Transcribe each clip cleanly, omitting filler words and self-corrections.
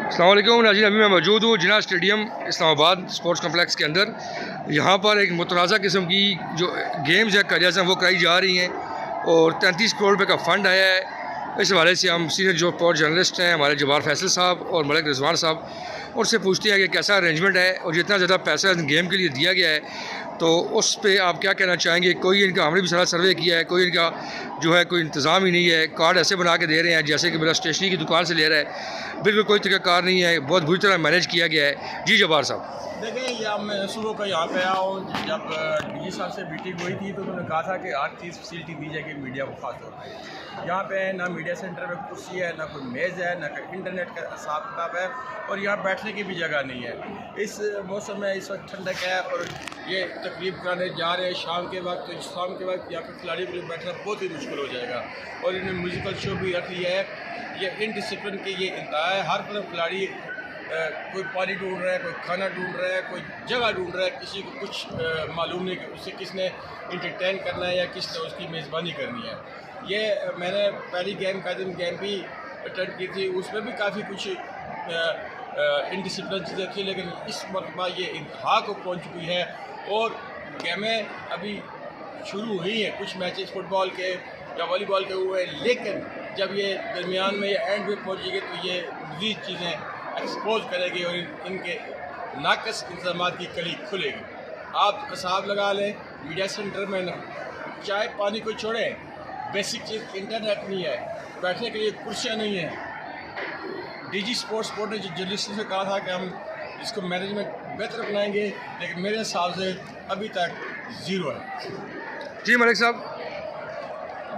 अस्सलाम वालेकुम नाज़रीन, अभी मैं मौजूद हूँ जिना स्टेडियम इस्लामाबाद स्पोर्ट्स कम्प्लेक्स के अंदर। यहाँ पर एक मुतनाज़ा किस्म की जो गेम्स है करियाज़म वो कराई जा रही हैं और 33 करोड़ रुपये का फ़ंड आया है। इस हवाले से हम सीनियर जो स्पोर्ट्स जर्नलिस्ट हैं हमारे जवार फैसल साहब और मलिक रिजवान साहब उनसे पूछते हैं कि कैसा अरेंजमेंट है और जितना ज़्यादा पैसा गेम के लिए दिया गया है तो उस पर आप क्या कहना चाहेंगे। कोई इनका हमने भी सारा सर्वे किया है, कोई इनका जो है कोई इंतज़ाम ही नहीं है। कार्ड ऐसे बना के दे रहे हैं जैसे कि मेरा स्टेशनरी की दुकान से ले रहा है, बिल्कुल कोई तरीक़ाकार नहीं है, बहुत बुरी तरह मैनेज किया गया है। जी जवार साहब। देखिए, यह मैं सुबह को यहाँ पे आया हूँ। जब डीजी साहब से मीटिंग हुई थी तो उन्होंने कहा था कि हर चीज़ फैसिलिटी दी जाएगी मीडिया को खास तौर पर। यहाँ पे ना मीडिया सेंटर में कुर्सी है, ना कोई मेज़ है, ना कोई इंटरनेट का हिसाब किताब है और यहाँ बैठने की भी जगह नहीं है। इस मौसम में इस वक्त ठंडक है और ये तकरीब कराने जा रहे हैं शाम के वक्त। तो शाम के वक्त यहाँ पर खिलाड़ी के लिए बैठना बहुत ही मुश्किल हो जाएगा और इन्हें म्यूज़िकल शो भी रख लिया है। ये इनडिसिप्लिन की ये इंतहा है। हर तरफ खिलाड़ी कोई पानी ढूंढ रहा है, कोई खाना ढूंढ रहा है, कोई जगह ढूंढ रहा है। किसी को कुछ मालूम नहीं कि उसे किसने इंटरटेन करना है या किसने उसकी मेज़बानी करनी है। ये मैंने पहली कायदम गेम भी अटेंड की थी, उसमें भी काफ़ी कुछ इनडिसिप्लिन चीज़ें थी, लेकिन इस मरतबा ये इंतहा को पहुँच चुकी है और गेमें अभी शुरू हुई हैं। कुछ मैचेस फुटबॉल के या वॉलीबॉल के हुए, लेकिन जब ये दरमियान में एंड में पहुँचेगी तो ये मज़ीद चीज़ें एक्सपोज करेगी और इनके नाकस इंतजाम की कली खुलेगी। आप हिसाब लगा लें, मीडिया सेंटर में न चाय पानी को छोड़ें, बेसिक चीज़ इंटरनेट नहीं है, बैठने के लिए कुर्सियाँ नहीं हैं। डीजी स्पोर्ट्स बोर्ड ने जो जर्नलिस्टों से कहा था कि हम इसको मैनेजमेंट बेहतर बनाएंगे, लेकिन मेरे हिसाब से अभी तक ज़ीरो है। जी मलिक साहब।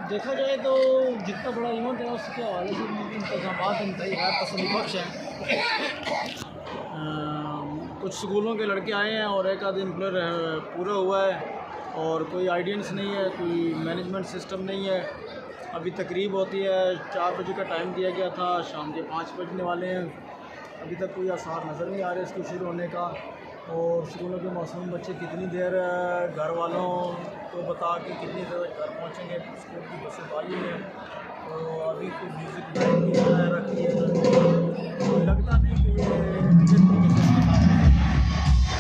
देखा जाए तो जितना बड़ा इवेंट है उसके हवाले से इंतजाम इंतहाई गैर पसंद बख्श हैं। कुछ स्कूलों के लड़के आए हैं और एक आध एम्प्लॉयर पूरा हुआ है और कोई आइडियंस नहीं है, कोई मैनेजमेंट सिस्टम नहीं है। अभी तकरीब होती है, 4 बजे का टाइम दिया गया था, शाम के 5 बजने वाले हैं, अभी तक कोई आसार नज़र नहीं आ रहे इसके शुरू होने का। और स्कूलों के मासूम बच्चे कितनी देर घर वालों को बता के कितनी देर घर पहुँचेंगे। स्कूल की बसें खाली हैं तो अभी कोई म्यूज़िक नाइट भी रखी है, तो लगता नहीं कि ये